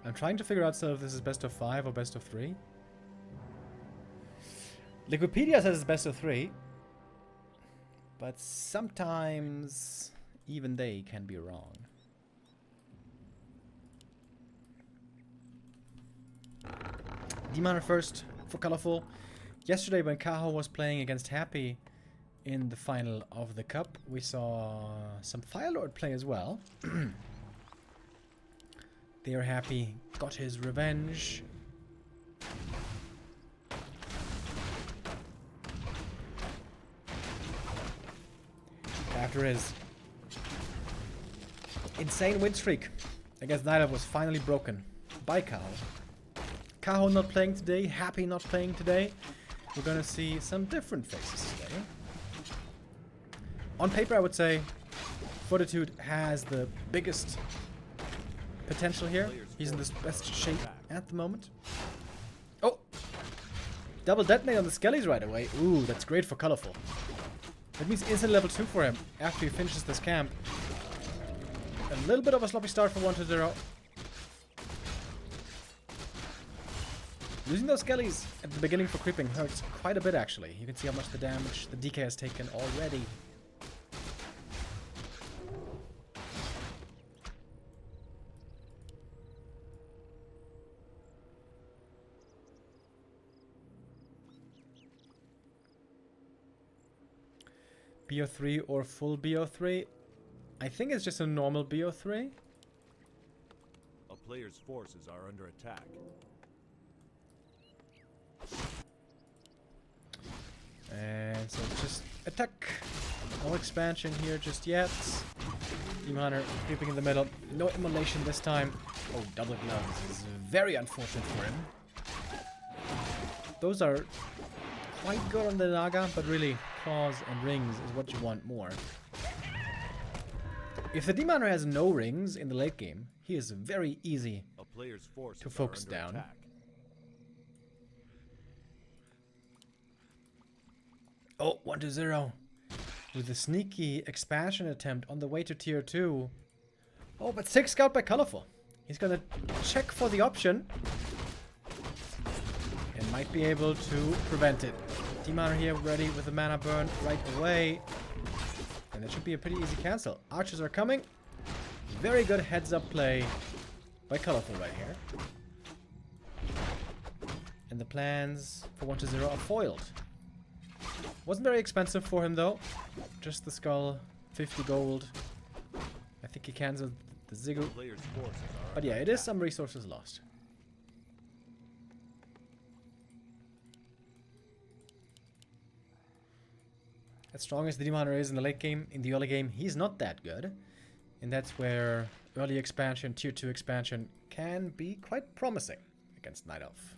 I'm trying to figure out so if this is best of 5 or best of 3. Wikipedia says it's best of 3. But sometimes even they can be wrong. Demon first for Colorful. Yesterday when Kaho was playing against Happy in the final of the cup, we saw some Firelord play as well. There Happy got his revenge. After his insane win streak against Night Elf was finally broken by Kaho. Kaho not playing today, Happy not playing today. We're gonna see some different faces today. On paper, I would say Fortitude has the biggest potential here. He's in the best shape at the moment. Oh! Double detonate on the Skellies right away. Ooh, that's great for Colorful. That means instant level 2 for him after he finishes this camp. A little bit of a sloppy start for 1-0. Losing those Skellies at the beginning for creeping hurts quite a bit actually. You can see how much the damage the DK has taken already. BO3 or full BO3? I think it's just a normal BO3. A player's forces are under attack. And so just attack. No expansion here just yet. Demon Hunter creeping in the middle. No immolation this time. Oh, double gloves is very unfortunate for him. Those are quite good on the Naga, but really claws and rings is what you want more. If the Demon Hunter has no rings in the late game, he is very easy to focus down. Attack. Oh, 1-0. With a sneaky expansion attempt on the way to tier 2. Oh, but 6 scout by Colorful. He's gonna check for the option. And might be able to prevent it. Demon here ready with the mana burn right away. And that should be a pretty easy cancel. Archers are coming. Very good heads up play by Colorful right here. And the plans for 1-0 are foiled. Wasn't very expensive for him though. Just the skull, 50 gold. I think he cancelled the Ziggu. But yeah, it is some resources lost. As strong as the Demon Hunter is in the late game, in the early game, he's not that good. And that's where early expansion, tier 2 expansion, can be quite promising against Night Elf.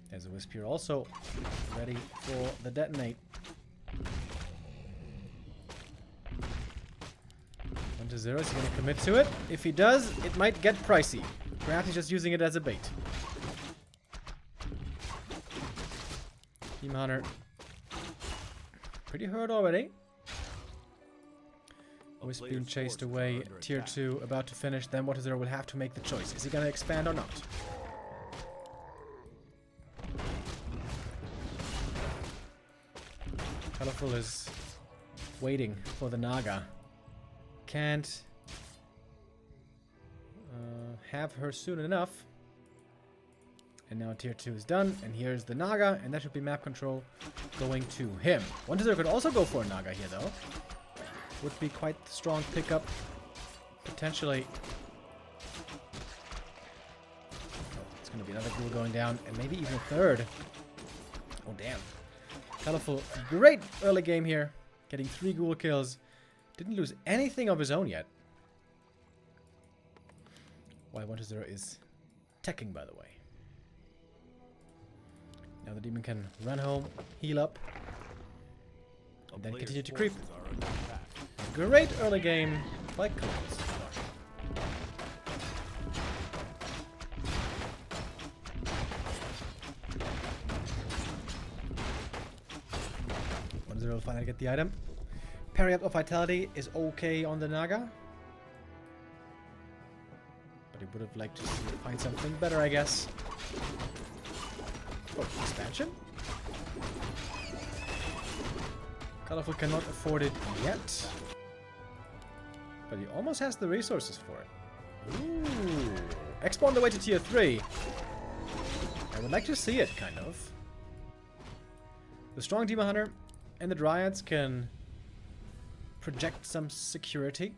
There's a Wisp here also, ready for the detonate. 1-0, is he going to commit to it? If he does, it might get pricey. Perhaps he's just using it as a bait. Demon Hunter pretty hurt already. Wisp being chased away, tier 2 about to finish, then 1-0 will have to make the choice. Is he going to expand or not? Colorful is waiting for the Naga. Can't have her soon enough. And now tier 2 is done, and here's the Naga, and that should be map control going to him. 1-0 could also go for a Naga here though. Would be quite the strong pickup. Potentially. It's going to be another ghoul going down, and maybe even a third. Oh damn. Colorful, great early game here. Getting 3 ghoul kills. Didn't lose anything of his own yet. While 1-0 is teching, by the way. Now the demon can run home, heal up, and then continue to creep. Great early game by Colors. Will finally get the item. Parry up of Vitality is okay on the Naga. But he would have liked to find something better, I guess. Oh, expansion? Colorful cannot afford it yet. But he almost has the resources for it. Ooh. Expo on the way to tier 3. I would like to see it, kind of. The strong Demon Hunter and the Dryads can project some security.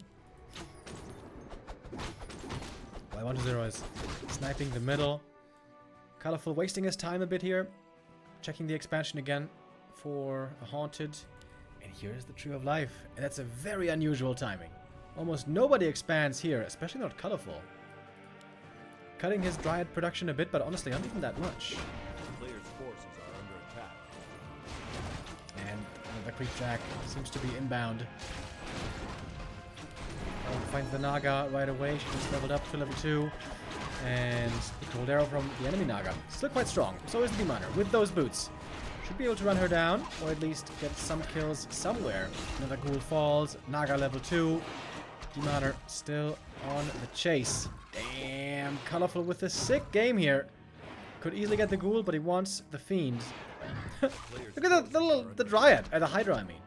While 1-0 is sniping the middle. Colorful wasting his time a bit here. Checking the expansion again for a Haunted. And here's the Tree of Life. And that's a very unusual timing. Almost nobody expands here, especially not Colorful. Cutting his Dryad production a bit, but honestly not even that much. The player's forces are under attack. And the Creep Jack seems to be inbound. Finds the Naga right away. She just leveled up to level 2. And the Cold Arrow from the enemy Naga. Still quite strong. So is the Demon Hunter with those boots. Should be able to run her down, or at least get some kills somewhere. Another Ghoul falls. Naga level 2. Demon Hunter still on the chase. Damn, Colorful with a sick game here. Could easily get the Ghoul, but he wants the Fiend. Look at the Dryad, the Hydra, I mean.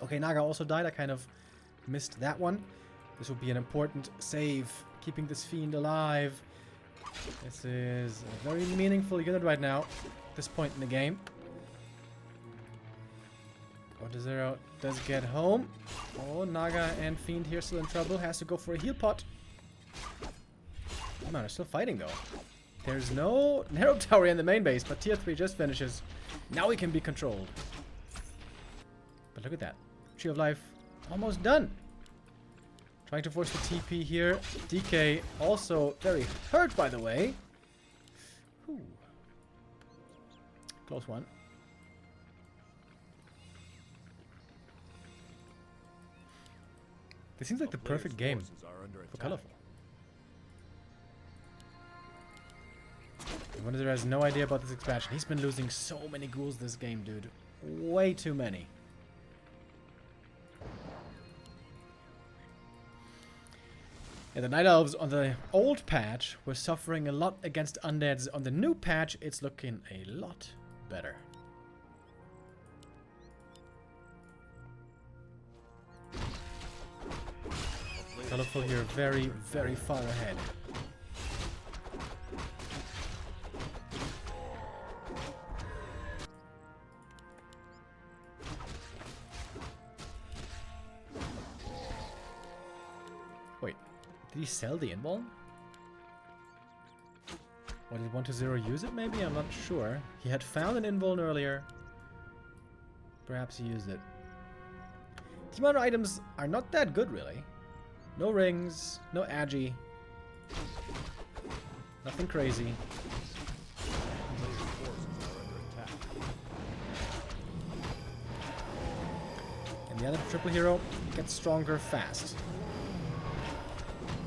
Okay, Naga also died. I kind of missed that one. This will be an important save, keeping this Fiend alive. This is a very meaningful unit right now, at this point in the game. 1-0 does get home. Oh, Naga and Fiend here still in trouble. Has to go for a heal pot. Come on, they're still fighting though. There's no Narrow Tower in the main base, but tier 3 just finishes. Now we can be controlled. But look at that. Tree of Life almost done. Trying to force the TP here. DK also very hurt, by the way. Whew. Close one. This seems like the perfect game for Colorful. 1-0 has no idea about this expansion. He's been losing so many ghouls this game, dude. Way too many. Yeah, the Night Elves on the old patch were suffering a lot against undeads. On the new patch, it's looking a lot better. Colorful here, very, very far ahead. Wait, did he sell the invuln? Or did 1-0 use it maybe? I'm not sure. He had found an invuln earlier. Perhaps he used it. Demon Hunter items are not that good, really. No rings, no agi. Nothing crazy. And the other triple hero gets stronger fast.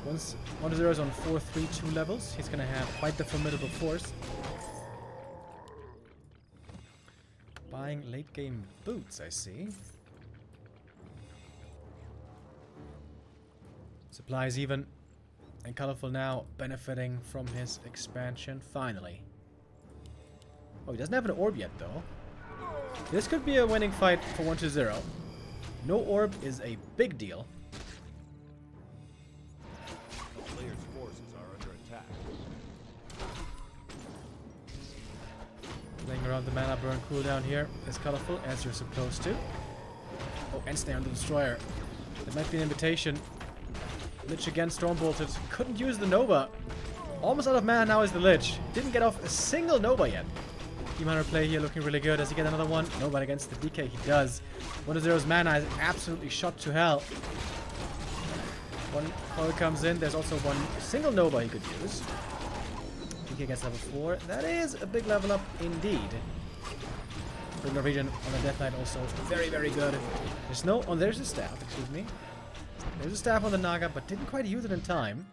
Once 1-0 is on 4-3-2 levels, he's gonna have quite the formidable force. Buying late game boots, I see. Supplies even, and Colorful now benefiting from his expansion, finally. Oh, he doesn't have an orb yet, though. This could be a winning fight for 1-0. No orb is a big deal. The player's forces are under attack. Playing around the mana burn cooldown here is Colorful, as you're supposed to. Oh, and stay on the Destroyer. That might be an invitation. Lich again, Stormbolted. Couldn't use the Nova. Almost out of mana now is the Lich. Didn't get off a single Nova yet. Demon Hunter play here looking really good. Does he get another one? No, but against the DK he does. 1-0's mana is absolutely shot to hell. One foil comes in. There's also one single Nova he could use. DK gets level 4. That is a big level up indeed. For Norwegian on the Death Knight also very, very good. There's no... Oh, there's a staff. Excuse me. There's a staff on the Naga, but didn't quite use it in time.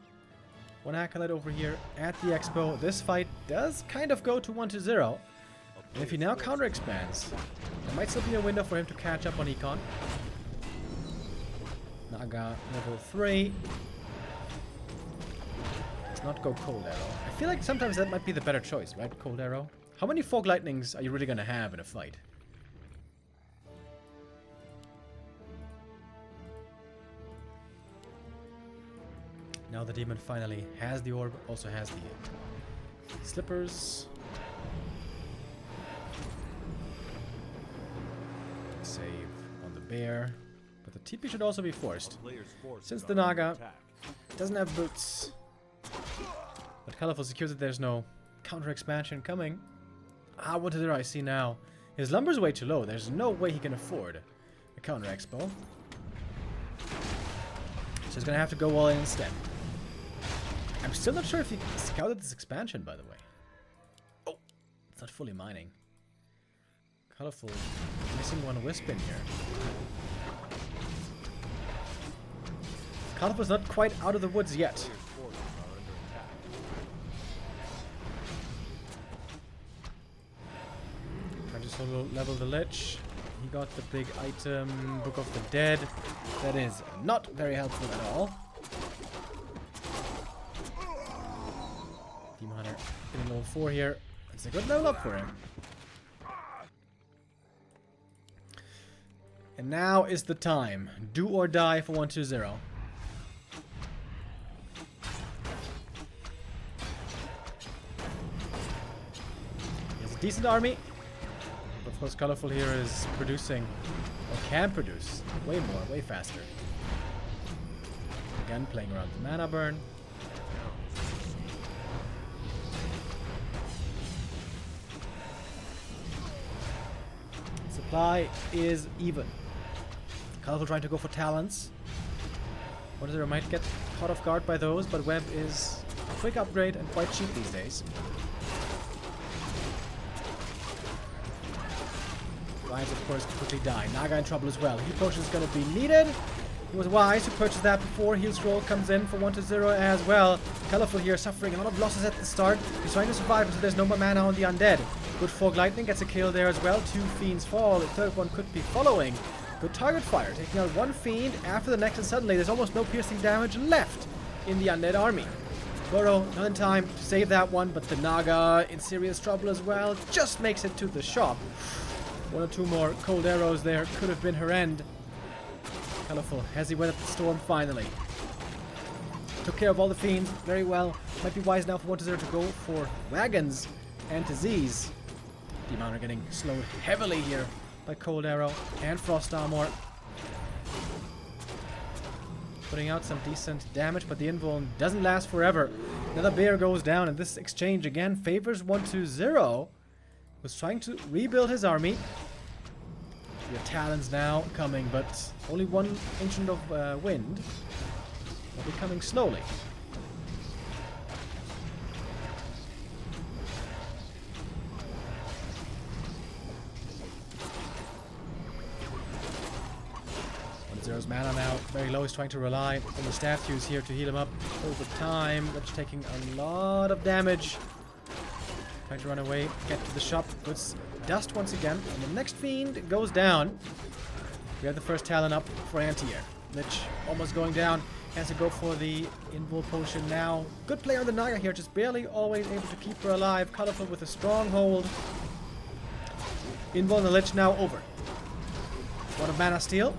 One Acolyte over here at the Expo. This fight does kind of go to 1-0. And if he now counter expands, there might still be a window for him to catch up on Econ. Naga level 3. Let's not go Cold Arrow. I feel like sometimes that might be the better choice, right? Cold Arrow. How many Fog Lightnings are you really going to have in a fight? Now the demon finally has the orb, also has the slippers. Save on the bear. But the TP should also be forced, since the Naga doesn't have boots. But Colorful secures that there's no counter expansion coming. Ah, what did I see now? His lumber's way too low. There's no way he can afford a counter expo. So he's gonna have to go all in instead. I'm still not sure if he scouted this expansion, by the way. Oh, it's not fully mining. Colorful missing one wisp in here. Colorful's not quite out of the woods yet. Trying to solo level the Lich. He got the big item, Book of the Dead. That is not very helpful at all. Demon Hunter getting level 4 here. It's a good level up for him. And now is the time. Do or die for 120. He has a decent army. But of course, Colorful here is producing, or can produce, way more, way faster. Again, playing around the mana burn. Supply is even. Colorful trying to go for talents. 120 might get caught off guard by those, but Web is a quick upgrade and quite cheap these days. Ryan's of course quickly die. Naga in trouble as well. Heal potion is going to be needed. He was wise to purchase that before Heal Scroll comes in for 120 as well. Colorful here suffering a lot of losses at the start. He's trying to survive until there's no more mana on the undead. Good Fog Lightning gets a kill there as well. 2 fiends fall. The third one could be following. Good target fire, taking out 1 fiend after the next, and suddenly there's almost no piercing damage left in the undead army. Burrow, not in time to save that one, but the Naga in serious trouble as well. Just makes it to the shop. 1 or 2 more cold arrows there could have been her end. Colorful as he went at the storm finally. Took care of all the fiends very well. Might be wise now for 120 to go for wagons and disease. Demon are getting slowed heavily here by Cold Arrow and Frost Armor. Putting out some decent damage, but the invuln doesn't last forever. Another bear goes down, and this exchange again favors 120. Was trying to rebuild his army. We have Talons now coming, but only 1 Ancient of Wind. Will be coming slowly. Zero's mana now very low. He's trying to rely on the statues here to heal him up over time. That's taking a lot of damage. Trying to run away, get to the shop. Good dust once again. And the next fiend goes down. We have the first Talon up for Anti-Air. Lich almost going down. Has to go for the invul potion now. Good play on the Naga here, just barely always able to keep her alive. Colorful with a strong hold. Invul on the Lich now over. 1 of mana steal.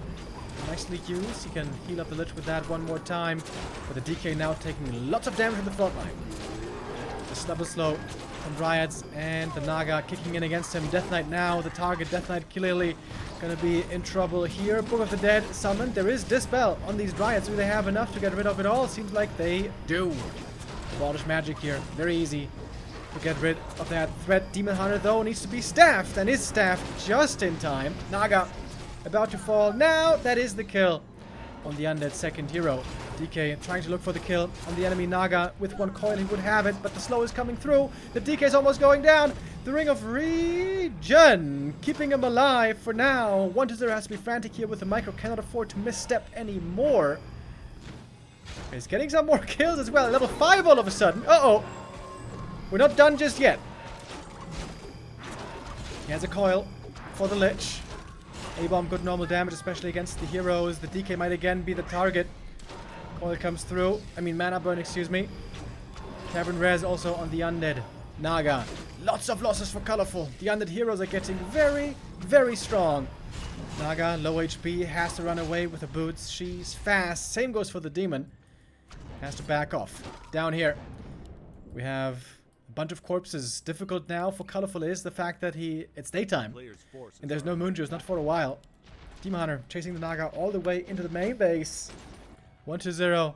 Nicely used. He can heal up the Lich with that 1 more time. But the DK now taking lots of damage from the front line. The Snubble Slow from Dryads and the Naga kicking in against him. Death Knight now. The target Death Knight clearly going to be in trouble here. Book of the Dead summoned. There is Dispel on these Dryads. Do they have enough to get rid of it all? Seems like they do. Abolish magic here. Very easy to get rid of that threat. Demon Hunter though needs to be staffed and is staffed just in time. Naga about to fall now. That is the kill on the undead second hero. DK trying to look for the kill on the enemy Naga. With 1 coil he would have it, but the slow is coming through. The DK is almost going down. The Ring of Regen keeping him alive for now. 120 has to be frantic here with the micro. Cannot afford to misstep anymore. He's getting some more kills as well. Level 5 all of a sudden. Uh-oh. We're not done just yet. He has a coil for the Lich. A-bomb, good normal damage, especially against the heroes. The DK might again be the target. Coil comes through. I mean, mana burn, excuse me. Tavern Res also on the undead. Naga. Lots of losses for Colorful. The undead heroes are getting very, very strong. Naga, low HP, has to run away with the boots. She's fast. Same goes for the demon. Has to back off. Down here, we have a bunch of corpses. Difficult now for Colorful is the fact that it's daytime. And there's no moon juice, not for a while. Demon Hunter chasing the Naga all the way into the main base. 1-0.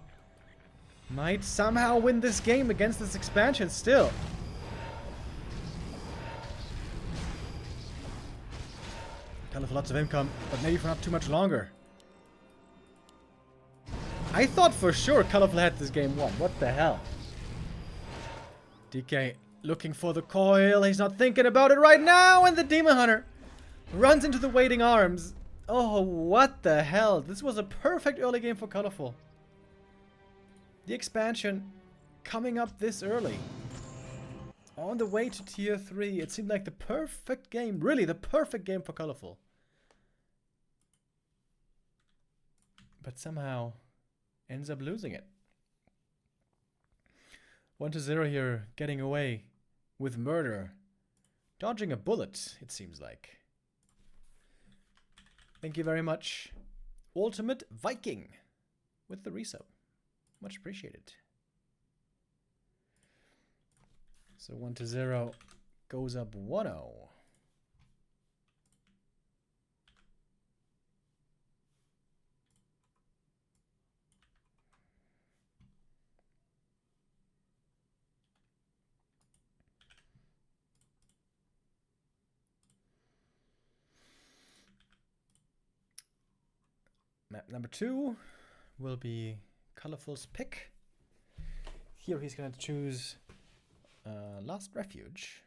Might somehow win this game against this expansion still. Colorful, lots of income, but maybe for not too much longer. I thought for sure Colorful had this game won. What the hell? DK looking for the coil. He's not thinking about it right now. And the Demon Hunter runs into the waiting arms. Oh, what the hell? This was a perfect early game for Colorful. The expansion coming up this early. On the way to tier 3. It seemed like the perfect game. Really, the perfect game for Colorful. But somehow ends up losing it. 1-0 here, getting away with murder. Dodging a bullet, it seems like. Thank you very much. Ultimate Viking with the resub. Much appreciated. So 1-0 goes up 1-0. Map number 2 will be Colorful's pick. Here he's going to choose Last Refuge.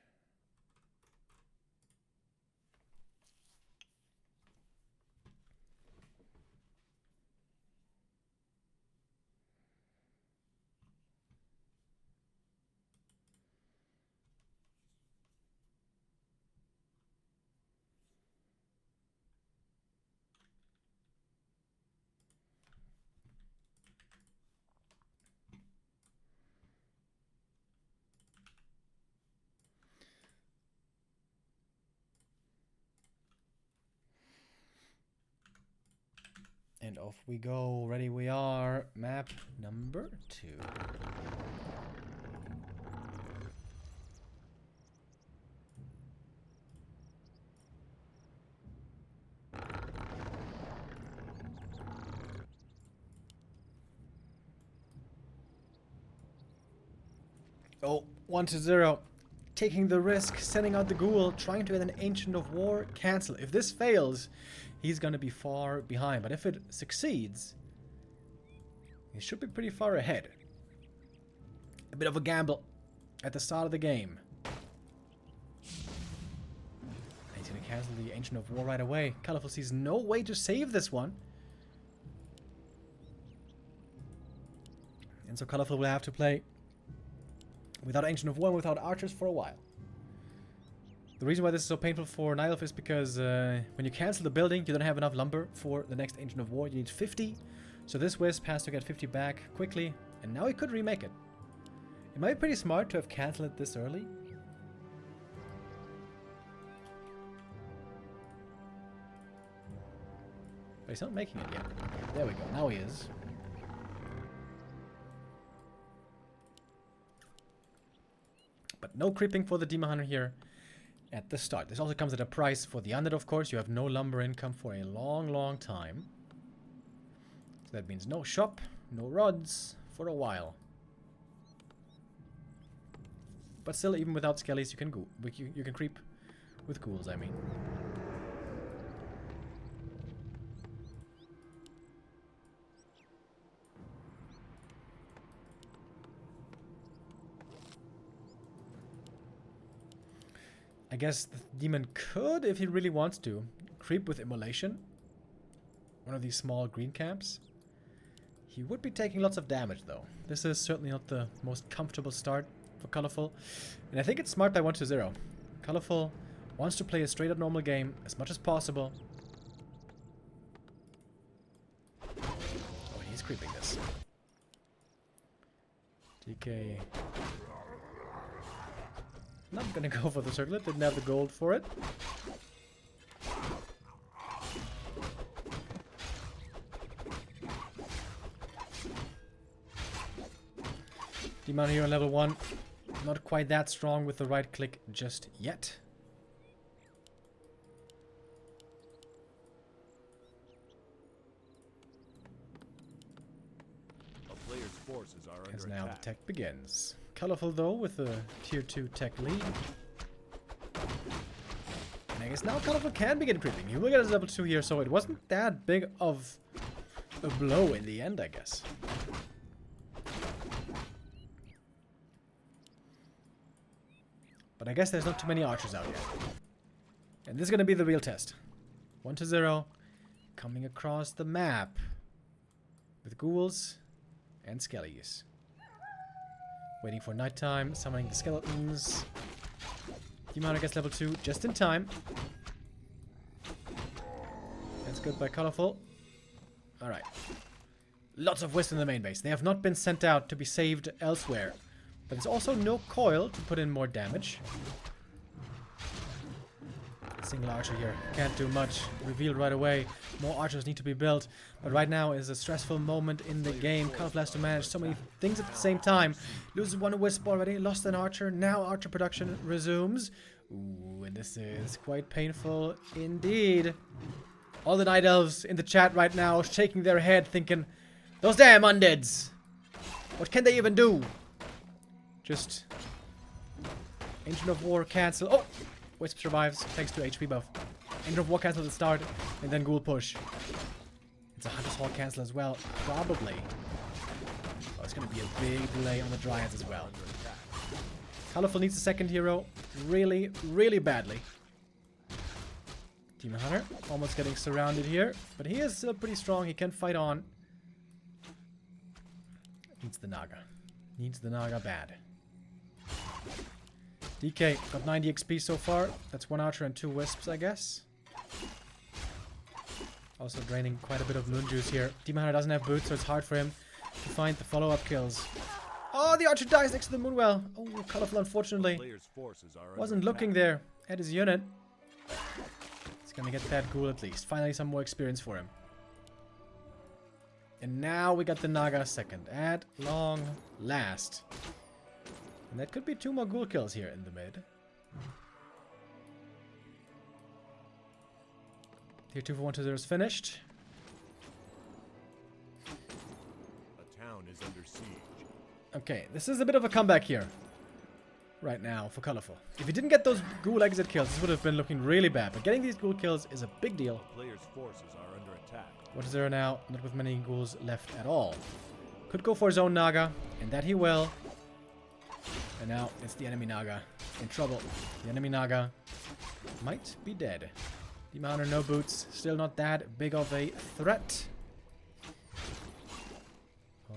And off we go. Ready we are. Map number 2. Oh, 1-0. Taking the risk, sending out the ghoul, trying to get an Ancient of War, cancel. If this fails, he's gonna be far behind. But if it succeeds, he should be pretty far ahead. A bit of a gamble at the start of the game. He's gonna cancel the Ancient of War right away. Colorful sees no way to save this one. And so Colorful will have to play without Ancient of War and without archers for a while. The reason why this is so painful for Night Elf is because when you cancel the building, you don't have enough lumber for the next Ancient of War. You need 50. So this Wisp has to get 50 back quickly. And now he could remake it. It might be pretty smart to have cancelled it this early. But he's not making it yet. There we go. Now he is. But no creeping for the Demon Hunter here at the start. This also comes at a price for the undead, of course. You have no lumber income for a long, long time. So that means no shop, no rods for a while. But still, even without skellies, you can go. You can creep with ghouls, I mean. I guess the demon could, if he really wants to, creep with Immolation. One of these small green camps. He would be taking lots of damage, though. This is certainly not the most comfortable start for Colorful. And I think it's smart by 1-0. Colorful wants to play a straight-up normal game as much as possible. creeping this. DK. Not gonna go for the circlet, didn't have the gold for it. Demon here on level 1. Not quite that strong with the right click just yet. A player's forces are As under now attack. the tech begins. Colorful though with the tier 2 tech lead. And I guess now Colorful can begin creeping. He will get his level 2 here, so it wasn't that big of a blow in the end, I guess. But I guess there's not too many archers out yet. And this is going to be the real test. 1-0. Coming across the map. With ghouls and skellies. Waiting for nighttime. Summoning the skeletons. Demonic gets level 2 just in time. That's good by Colorful. Alright. Lots of wisps in the main base. They have not been sent out to be saved elsewhere. But there's also no coil to put in more damage. Single archer here. Can't do much. Revealed right away. More archers need to be built. But right now is a stressful moment in the game. Colorful has to manage so many things at the same time. Loses one wisp already. Lost an archer. Now archer production resumes. Ooh, and this is quite painful indeed. All the night elves in the chat right now shaking their head thinking, those damn undeads! What can they even do? Just Ancient of War cancel. Oh! Wisp survives thanks to HP buff. Ancient of War cancel at the start, and then Ghoul push. It's a Hunter's Hall cancel as well, probably. Oh, it's gonna be a big delay on the Dryads as well. Colorful needs a second hero really, really badly. Demon Hunter almost getting surrounded here, but he is still pretty strong. He can fight on. Needs the Naga. Needs the Naga bad. DK got 90 XP so far. That's 1 archer and 2 wisps, I guess. Also draining quite a bit of moon juice here. Demon Hunter doesn't have boots, so it's hard for him to find the follow-up kills. Oh, the archer dies next to the moonwell. Oh, Colorful, unfortunately. Wasn't looking there at his unit. He's gonna get that ghoul at least. Finally, some more experience for him. And now we got the Naga second at long last. And that could be 2 more ghoul kills here in the mid. Tier 2 for 1-0 is finished. A town is under siege. Okay, this is a bit of a comeback here. Right now for Colorful. If he didn't get those ghoul exit kills, this would have been looking really bad. But getting these ghoul kills is a big deal. A player's forces are under attack. 1-0 now, not with many ghouls left at all. Could go for his own Naga, and that he will. And now it's the enemy Naga in trouble. The enemy Naga might be dead. Demon Hunter, no boots. Still not that big of a threat.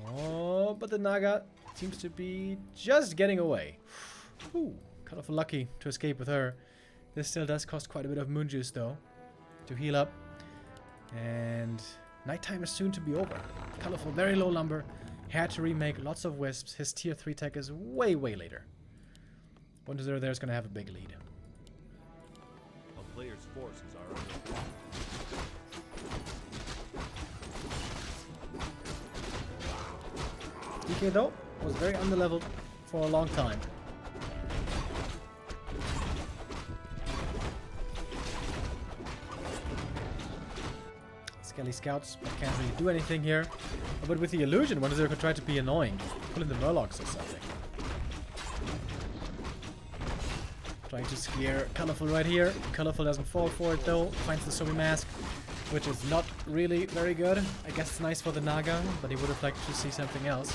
Oh, but the Naga seems to be just getting away. Ooh, Colorful lucky to escape with her. This still does cost quite a bit of moon juice though to heal up. And nighttime is soon to be over. Colorful, very low lumber. Had to remake lots of wisps. His tier 3 tech is way, way later. 1-0 there is going to have a big lead. A player's forces are under attack. DK though was very underleveled for a long time. Skelly scouts, but can't really do anything here. But with the illusion, 1-0 could try to be annoying. Pull in the Murlocs or something. Trying to scare Colorful right here. Colorful doesn't fall for it though. Finds the Somi mask, which is not really very good. I guess it's nice for the Naga, but he would have liked to see something else.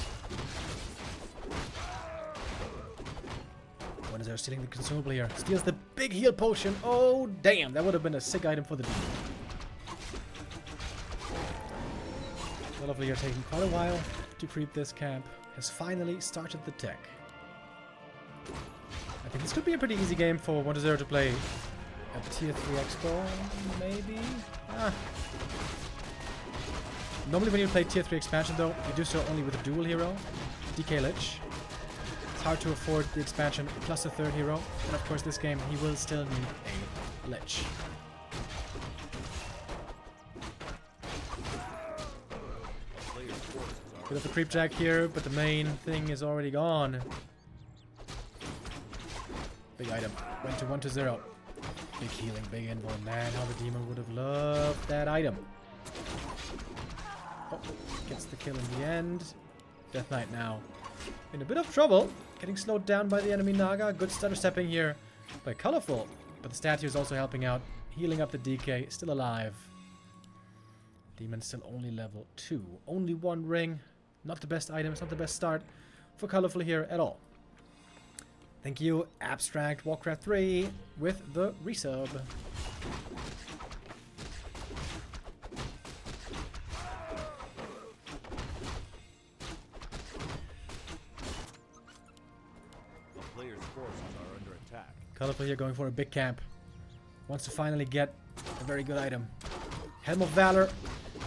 1-0 stealing the consumable here. Steals the big heal potion. Oh damn, that would have been a sick item for the demon. Lovely are taking quite a while to creep this camp. Has finally started the tech. I think this could be a pretty easy game for 1-0 to play at tier 3 expo, maybe? Ah. Normally when you play tier 3 expansion though, you do so only with a dual hero, DK Lich. It's hard to afford the expansion plus a third hero. And of course this game, he will still need a Lich. Bit of a creep jack here, but the main thing is already gone. Big item. Went to 1-0. Big healing, big invul. Man, how the demon would have loved that item. Oh, gets the kill in the end. Death Knight now in a bit of trouble. Getting slowed down by the enemy Naga. Good stutter stepping here by Colorful. But the statue is also helping out. Healing up the DK. Still alive. Demon still only level 2. Only 1 ring. Not the best item. It's not the best start for Colorful here at all. Thank you, Abstract Warcraft 3 with the resub. Colorful here going for a big camp. Wants to finally get a very good item. Helm of Valor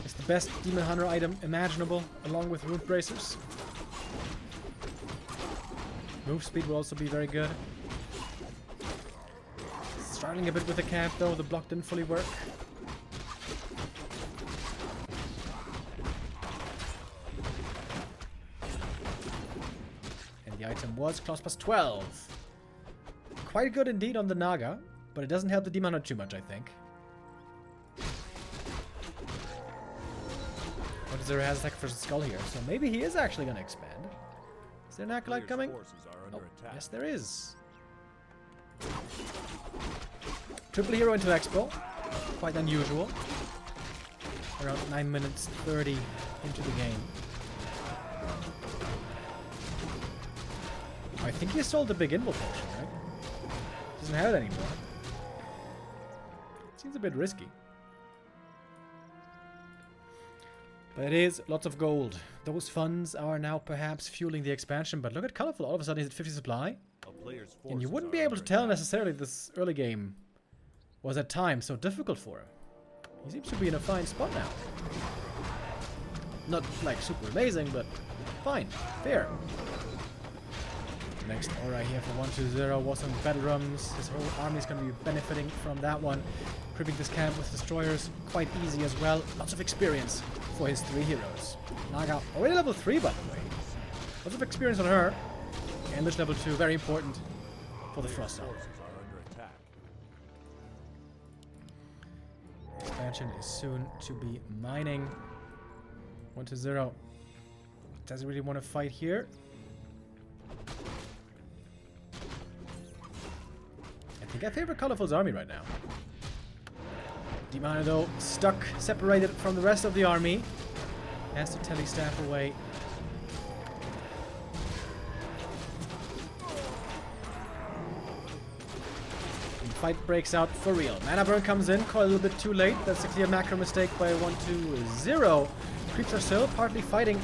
is the best Demon Hunter item imaginable, along with Rune Bracers. Move speed will also be very good. Struggling a bit with the camp though, the block didn't fully work. And the item was Claws plus 12. Quite good indeed on the Naga, but it doesn't help the Demon Hunter too much, I think. 1-0 has sacrificial skull here, so maybe he is actually going to expand. Is there an Acolyte coming? Oh, yes there is. Triple hero into Expo. Quite unusual. Around 9 minutes 30 into the game. I think he sold the big invul potion, right? Doesn't have it anymore. Seems a bit risky. But it is lots of gold. Those funds are now perhaps fueling the expansion, but look at Colorful. All of a sudden he's at 50 supply. And you wouldn't be able to tell necessarily this early game was at times so difficult for him. He seems to be in a fine spot now. Not like super amazing, but fine. Fair. Next aura here for 1-2-0 was on battle drums. His whole army is going to be benefiting from that one. Cribbing this camp with destroyers quite easy as well. Lots of experience for his 3 heroes. Naga already level 3 by the way. Lots of experience on her. And Lich level 2, very important for the Frost Zone. Expansion is soon to be mining. 1-0. Doesn't really want to fight here. I think I favor Colorful's army right now. Demon Hunter though, stuck, separated from the rest of the army. Has to telestaff away. And the fight breaks out for real. Mana burn comes in, quite a little bit too late. That's a clear macro mistake by 1-2-0. Creeps are still partly fighting,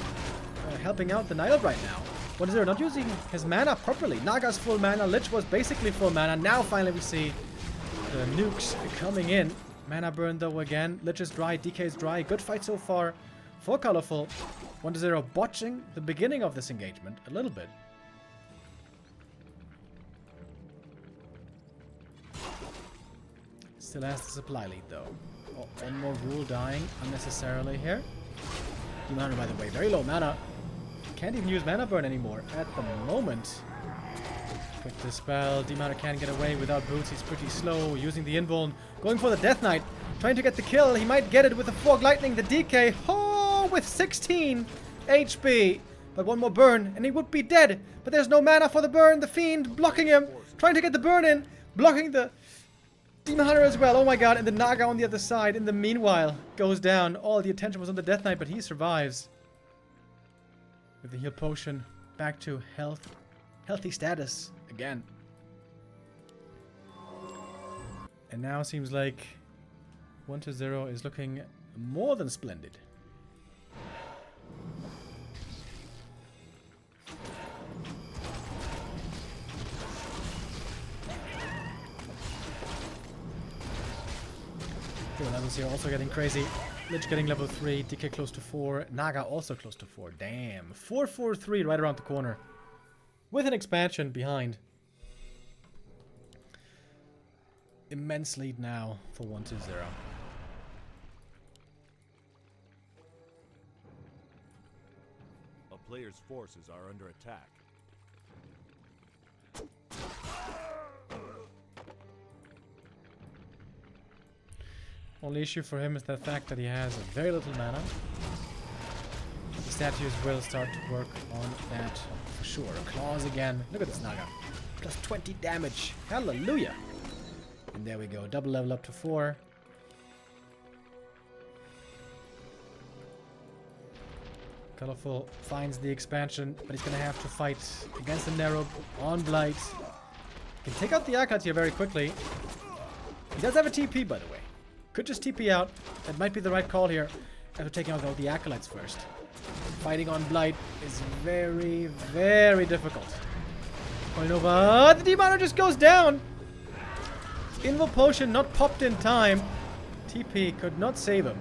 helping out the Nile right now. 1-0 not using his mana properly. Naga's full mana, Lich was basically full mana. Now finally we see the nukes coming in. Mana burn though again. Lich is dry, DK is dry. Good fight so far for Colorful. 1-0 botching the beginning of this engagement a little bit. Still has the supply lead though. Oh, one more rule dying unnecessarily here. Demon Hunter, by the way, very low mana. Can't even use mana burn anymore at the moment. Quick dispel. Demon Hunter can't get away without boots. He's pretty slow. Using the invuln. Going for the Death Knight. Trying to get the kill. He might get it with the Fog Lightning. The DK. Oh, with 16 HP. But one more burn and he would be dead. But there's no mana for the burn. The Fiend blocking him. Trying to get the burn in. Blocking the Demon Hunter as well. Oh my god. And the Naga on the other side in the meanwhile goes down. All the attention was on the Death Knight, but he survives. With the heal potion, back to healthy status again. And now seems like 1-0 is looking more than splendid. The levels here also getting crazy. Lich getting level 3, DK close to 4, Naga also close to 4. Damn. 4-4-3 right around the corner. With an expansion behind. Immense lead now for 1-0. A player's forces are under attack. Only issue for him is the fact that he has very little mana. The statues will start to work on that for sure. Claws again. Look at this Naga. Plus 20 damage. Hallelujah. And there we go. Double level up to 4. Colorful finds the expansion, but he's going to have to fight against the Narrow on Blight. Can take out the Acolyte here very quickly. He does have a TP, by the way. Could just TP out. That might be the right call here. After taking out all the Acolytes first. Fighting on Blight is very, very difficult. Going over. The Demoner just goes down. Invul Potion not popped in time. TP could not save him.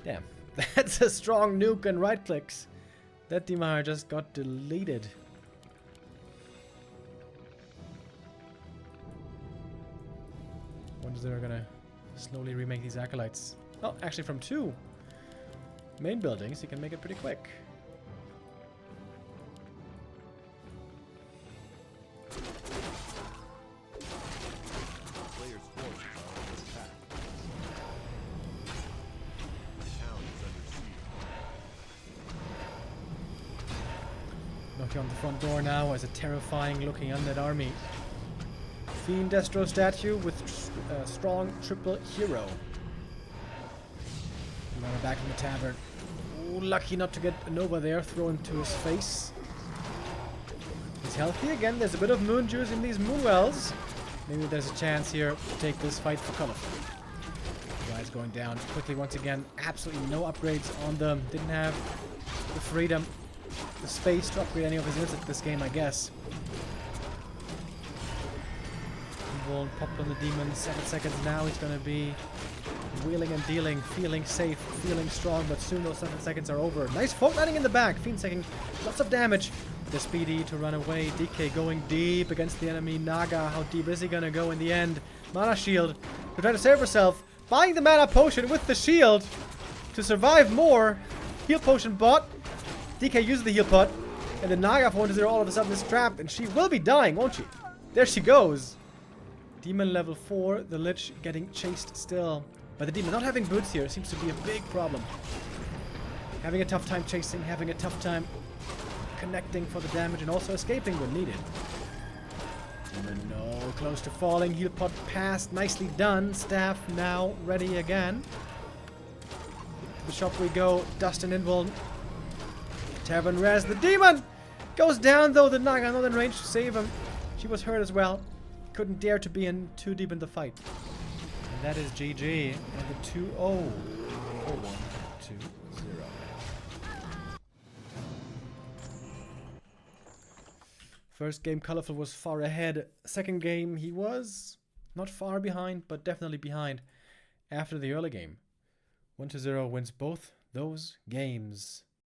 Damn. That's a strong nuke and right clicks. That Demoner just got deleted. Wonder if they're gonna slowly remake these Acolytes. Oh, actually from 2 main buildings, you can make it pretty quick. Players' forces are under attack. The town is under siege. Knocking on the front door now as a terrifying looking undead army. Fiend Destro statue with strong triple hero. Now back in the tavern. Ooh, lucky not to get a Nova there thrown to his face. He's healthy again. There's a bit of moon juice in these moon wells. Maybe there's a chance here to take this fight for Colorful. Guys going down quickly once again. Absolutely no upgrades on them. Didn't have the freedom, the space to upgrade any of his units at this game, I guess. Popped on the demon, 7 seconds now. He's going to be wheeling and dealing, feeling safe, feeling strong, but soon those 7 seconds are over. Nice fortnighting in the back. Fiend taking lots of damage. The speedy to run away. DK going deep against the enemy. Naga, how deep is he going to go in the end? Mana shield to try to save herself. Buying the mana potion with the shield to survive more. Heal potion bought. DK uses the heal pot. And the Naga for 1-0 all of a sudden is trapped, and she will be dying, won't she? There she goes. Demon level 4, the Lich getting chased still. But the Demon not having boots here seems to be a big problem. Having a tough time chasing, having a tough time connecting for the damage, and also escaping when needed. Demon no, close to falling. Heal pot passed, nicely done. Staff now ready again. To the shop we go, Dust and Invul. Tavern res, the Demon goes down though, the Naga not in range to save him. She was hurt as well. Couldn't dare to be in too deep in the fight. And that is GG. And the 2-0. Or 1-2-0. First game, Colorful was far ahead. Second game, he was not far behind, but definitely behind after the early game. 1-0 wins both those games.